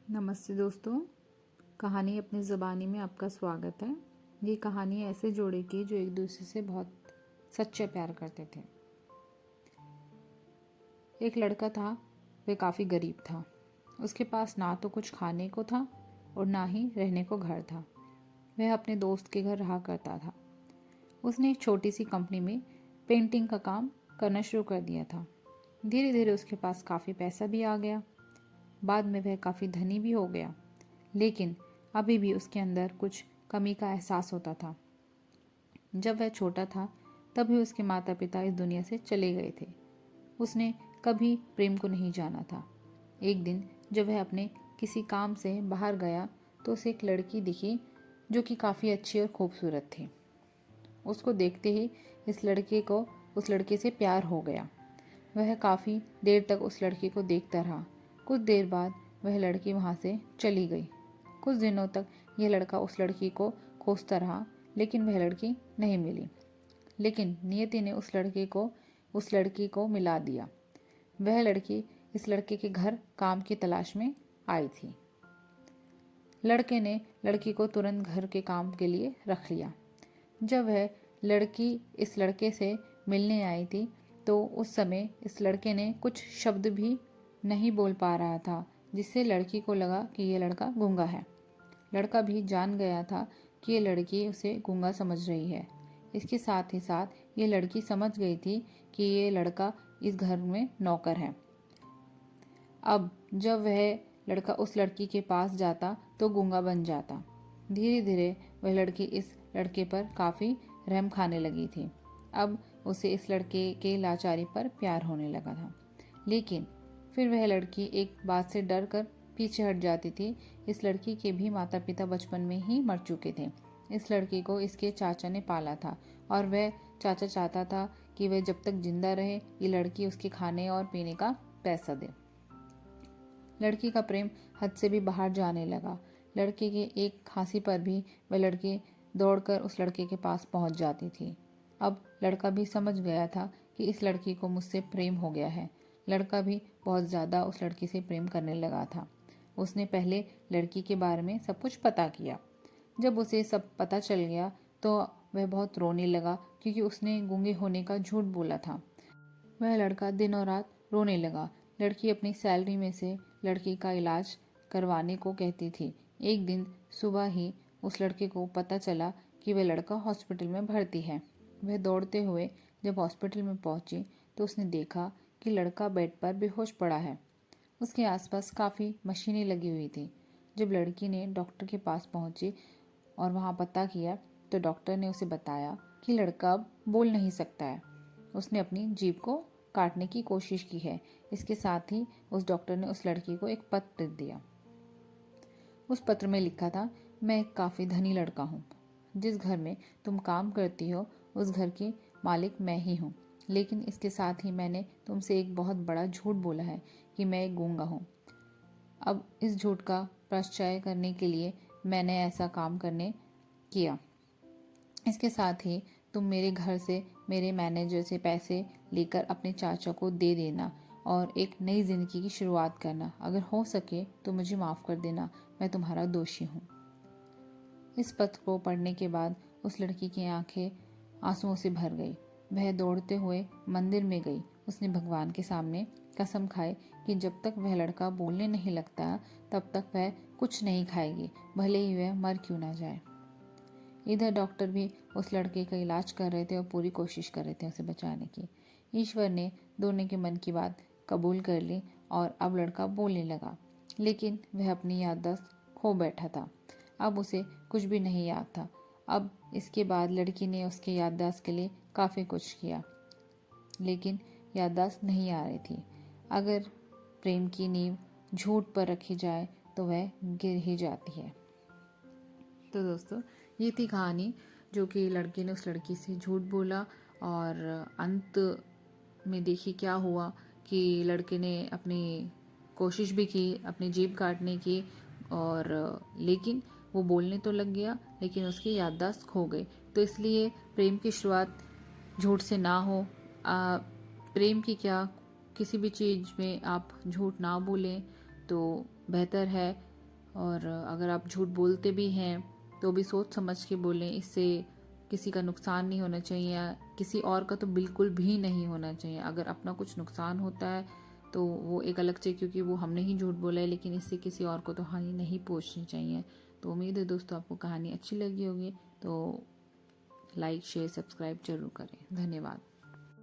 नमस्ते दोस्तों। कहानी अपनी ज़बानी में आपका स्वागत है। ये कहानी ऐसे जोड़े की जो एक दूसरे से बहुत सच्चे प्यार करते थे। एक लड़का था, वह काफ़ी गरीब था। उसके पास ना तो कुछ खाने को था और ना ही रहने को घर था। वह अपने दोस्त के घर रहा करता था। उसने एक छोटी सी कंपनी में पेंटिंग का काम करना शुरू कर दिया था। धीरे धीरे उसके पास काफ़ी पैसा भी आ गया। बाद में वह काफ़ी धनी भी हो गया, लेकिन अभी भी उसके अंदर कुछ कमी का एहसास होता था। जब वह छोटा था तभी उसके माता पिता इस दुनिया से चले गए थे। उसने कभी प्रेम को नहीं जाना था। एक दिन जब वह अपने किसी काम से बाहर गया तो उसे एक लड़की दिखी जो कि काफ़ी अच्छी और खूबसूरत थी। उसको देखते ही उस लड़के से प्यार हो गया। वह काफ़ी देर तक उस लड़की को देखता रहा। कुछ देर बाद वह लड़की वहाँ से चली गई। कुछ दिनों तक यह लड़का उस लड़की को खोजता रहा, लेकिन वह लड़की नहीं मिली। लेकिन नियति ने उस लड़की को मिला दिया। वह लड़की इस लड़के के घर काम की तलाश में आई थी। लड़के ने लड़की को तुरंत घर के काम के लिए रख लिया। जब वह लड़की इस लड़के से मिलने आई थी तो उस समय इस लड़के ने कुछ शब्द भी नहीं बोल पा रहा था, जिससे लड़की को लगा कि यह लड़का गूंगा है। लड़का भी जान गया था कि यह लड़की उसे गूंगा समझ रही है। इसके साथ ही साथ ये लड़की समझ गई थी कि ये लड़का इस घर में नौकर है। अब जब वह लड़का उस लड़की के पास जाता तो गूंगा बन जाता। धीरे धीरे वह लड़की इस लड़के पर काफ़ी रहम खाने लगी थी। अब उसे इस लड़के के लाचारी पर प्यार होने लगा था। लेकिन फिर वह लड़की एक बात से डर कर पीछे हट जाती थी। इस लड़की के भी माता पिता बचपन में ही मर चुके थे। इस लड़की को इसके चाचा ने पाला था और वह चाचा चाहता था कि वह जब तक जिंदा रहे ये लड़की उसके खाने और पीने का पैसा दे। लड़की का प्रेम हद से भी बाहर जाने लगा। लड़के के एक खांसी पर भी वह लड़की दौड़कर उस लड़के के पास पहुंच जाती थी। अब लड़का भी समझ गया था कि इस लड़की को मुझसे प्रेम हो गया है। लड़का भी बहुत ज़्यादा उस लड़की से प्रेम करने लगा था। उसने पहले लड़की के बारे में सब कुछ पता किया। जब उसे सब पता चल गया तो वह बहुत रोने लगा, क्योंकि उसने गूंगे होने का झूठ बोला था। वह लड़का दिन और रात रोने लगा। लड़की अपनी सैलरी में से लड़की का इलाज करवाने को कहती थी। एक दिन सुबह ही उस लड़के को पता चला कि वह लड़का हॉस्पिटल में भर्ती है। वह दौड़ते हुए जब हॉस्पिटल में पहुंची तो उसने देखा कि लड़का बेड पर बेहोश पड़ा है। उसके आसपास काफ़ी मशीनें लगी हुई थी। जब लड़की ने डॉक्टर के पास पहुंची और वहां पता किया तो डॉक्टर ने उसे बताया कि लड़का अब बोल नहीं सकता है। उसने अपनी जीभ को काटने की कोशिश की है। इसके साथ ही उस डॉक्टर ने उस लड़की को एक पत्र दिया। उस पत्र में लिखा था, मैं एक काफ़ी धनी लड़का हूँ। जिस घर में तुम काम करती हो उस घर की मालिक मैं ही हूँ। लेकिन इसके साथ ही मैंने तुमसे एक बहुत बड़ा झूठ बोला है कि मैं एक गूंगा हूँ। अब इस झूठ का प्रायश्चित करने के लिए मैंने ऐसा काम करने किया। इसके साथ ही तुम मेरे घर से मेरे मैनेजर से पैसे लेकर अपने चाचा को दे देना और एक नई जिंदगी की शुरुआत करना। अगर हो सके तो मुझे माफ़ कर देना, मैं तुम्हारा दोषी हूँ। इस पत्र को पढ़ने के बाद उस लड़की की आंखें आंसुओं से भर गई। वह दौड़ते हुए मंदिर में गई। उसने भगवान के सामने कसम खाई कि जब तक वह लड़का बोलने नहीं लगता तब तक वह कुछ नहीं खाएगी, भले ही वह मर क्यों ना जाए। इधर डॉक्टर भी उस लड़के का इलाज कर रहे थे और पूरी कोशिश कर रहे थे उसे बचाने की। ईश्वर ने दोनों के मन की बात कबूल कर ली और अब लड़का बोलने लगा, लेकिन वह अपनी याददाश्त खो बैठा था। अब उसे कुछ भी नहीं याद था। अब इसके बाद लड़की ने उसके याददाश्त के लिए काफ़ी कुछ किया, लेकिन याददाश्त नहीं आ रही थी। अगर प्रेम की नींव झूठ पर रखी जाए तो वह गिर ही जाती है। तो दोस्तों, ये थी कहानी जो कि लड़के ने उस लड़की से झूठ बोला और अंत में देखिए क्या हुआ कि लड़के ने अपनी कोशिश भी की अपनी जीभ काटने की, और लेकिन वो बोलने तो लग गया लेकिन उसकी याददाश्त खो गई। तो इसलिए प्रेम की शुरुआत झूठ से ना हो। प्रेम की क्या, किसी भी चीज़ में आप झूठ ना बोलें तो बेहतर है। और अगर आप झूठ बोलते भी हैं तो भी सोच समझ के बोलें, इससे किसी का नुकसान नहीं होना चाहिए, किसी और का तो बिल्कुल भी नहीं होना चाहिए। अगर अपना कुछ नुकसान होता है तो वो एक अलग चीज़, क्योंकि वो हमने ही झूठ बोला है, लेकिन इससे किसी और को तो हानि नहीं पहुंचनी चाहिए। तो उम्मीद है दोस्तों आपको कहानी अच्छी लगी होगी, तो लाइक शेयर सब्सक्राइब जरूर करें। धन्यवाद।